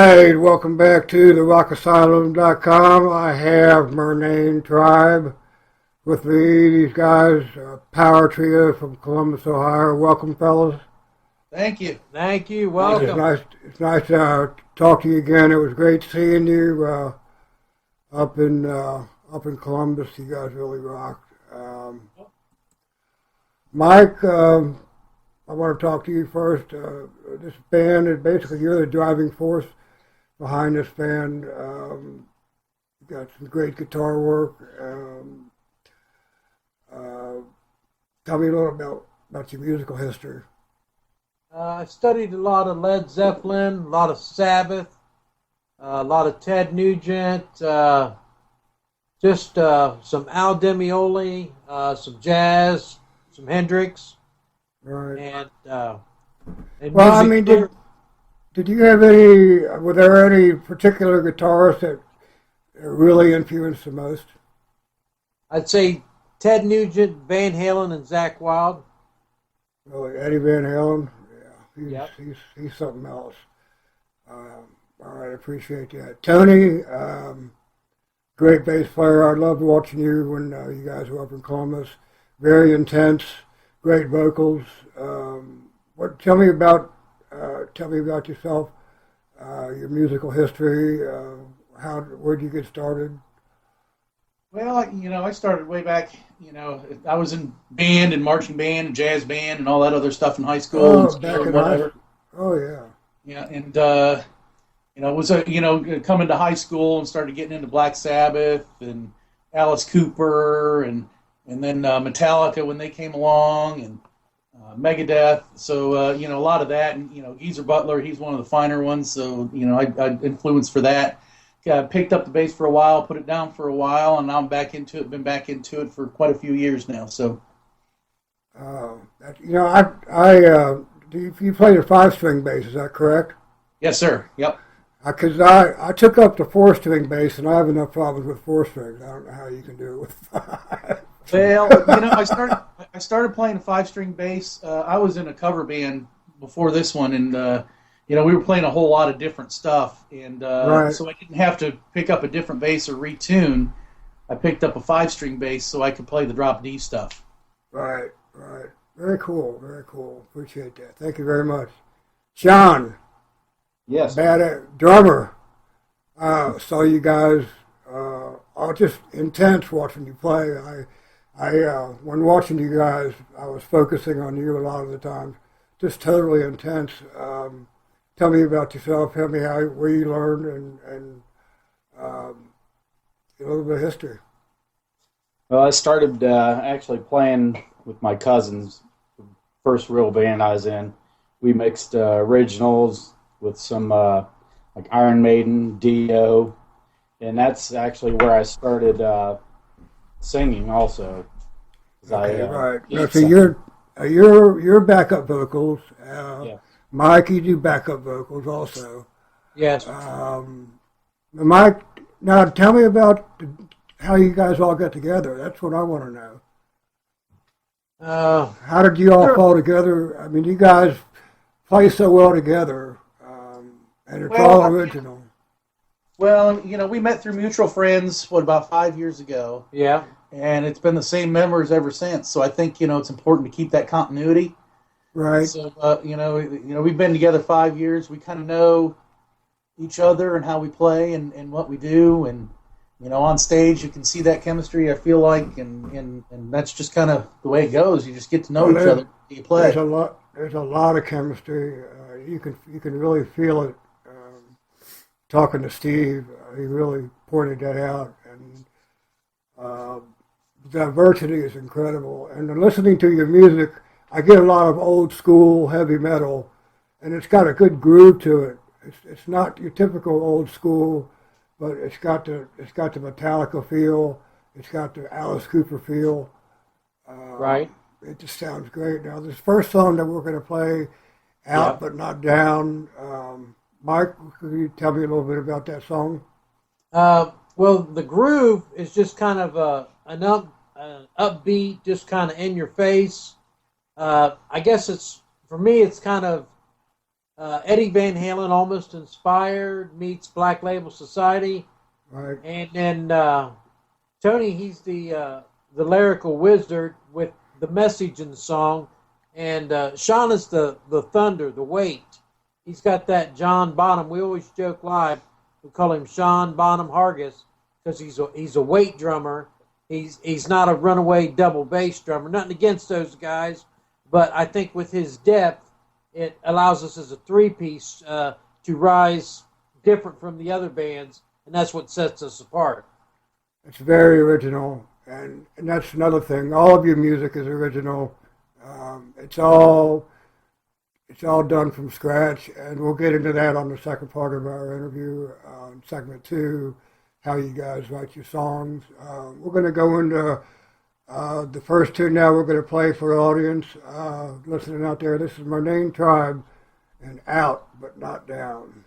right, welcome back to the rockasylum.com. I have Murnane Tribe with me. These guys, power trio from Columbus, Ohio. Welcome, fellas. Thank you. Thank you. Welcome. It's nice to talk to you again. It was great seeing you up in Columbus. You guys really rocked. Mike, I want to talk to you first. This band is basically, you're the driving force behind this band. You got some great guitar work. Tell me a little about your musical history. I studied a lot of Led Zeppelin, a lot of Sabbath, a lot of Ted Nugent, just some Al Demioli, some jazz, some Hendrix. Right. And well, I mean, did you have were there any particular guitarists that really influenced the most? I'd say Ted Nugent, Van Halen, and Zakk Wylde. Really, Eddie Van Halen? Yeah, Yep. he's something else. All right, I appreciate that. Tony, great bass player. I loved watching you when you guys were up in Columbus. Very intense. Great vocals. Tell me about yourself, your musical history. Where'd you get started? Well, I started way back. I was in band and marching band and jazz band and all that other stuff in high school. Oh, back in whatever. Oh, yeah. Yeah, and was coming to high school and started getting into Black Sabbath and Alice Cooper and then Metallica when they came along, and Megadeth. So, a lot of that. And, Geezer Butler, he's one of the finer ones. So, I influenced for that. Picked up the bass for a while, put it down for a while, and now I'm back into it. Been back into it for quite a few years now. So, you played a 5-string bass, is that correct? Yes, sir. Yep. Because I took up the 4-string bass, and I have enough problems with 4 strings. I don't know how you can do it with 5. Well, I started playing a 5-string bass. I was in a cover band before this one, and we were playing a whole lot of different stuff, and right. So I didn't have to pick up a different bass or retune. I picked up a 5-string bass so I could play the drop D stuff. Right. Very cool. Appreciate that. Thank you very much, John. Yes. Bad drummer. Saw you guys all just intense watching you play. When watching you guys, I was focusing on you a lot of the time. Just totally intense. Tell me about yourself. Tell me where you learned and a little bit of history. Well, I started actually playing with my cousins. The first real band I was in. We mixed originals with some like Iron Maiden, Dio, and that's actually where I started singing also. Okay, right. No, so you're backup vocals. Yeah. Mike, you do backup vocals also. Yes. Mike, now tell me about how you guys all got together. That's what I want to know. How did you all fall together? I mean, you guys play so well together, and it's all original. Well, we met through mutual friends, about 5 years ago. Yeah. And it's been the same members ever since. So I think, it's important to keep that continuity. Right. So, we've been together 5 years. We kind of know each other and how we play and what we do. And, on stage, you can see that chemistry, I feel like. And that's just kind of the way it goes. You just get to know each other. You play. There's a lot of chemistry. You can really feel it. Talking to Steve, he really pointed that out. And the diversity is incredible. And listening to your music, I get a lot of old school heavy metal, and it's got a good groove to it. It's not your typical old school, but it's got the Metallica feel. It's got the Alice Cooper feel. Right. It just sounds great. Now, this first song that we're going to play, Out But Not Down. Mike, could you tell me a little bit about that song? Well, the groove is just kind of an upbeat, just kind of in your face. I guess for me, it's kind of Eddie Van Halen, Almost Inspired, meets Black Label Society. Right. And then Tony, he's the lyrical wizard with the message in the song. And Sean is the thunder, the weight. He's got that John Bonham. We always joke live. We call him Sean Bonham Hargis because he's a weight drummer. He's not a runaway double bass drummer. Nothing against those guys, but I think with his depth, it allows us as a three-piece to rise different from the other bands, and that's what sets us apart. It's very original, and that's another thing. All of your music is original. It's all done from scratch, and we'll get into that on the second part of our interview, segment 2, how you guys write your songs. We're going to go into the first two now. We're going to play for the audience listening out there. This is Murnane Tribe and Out But Not Down.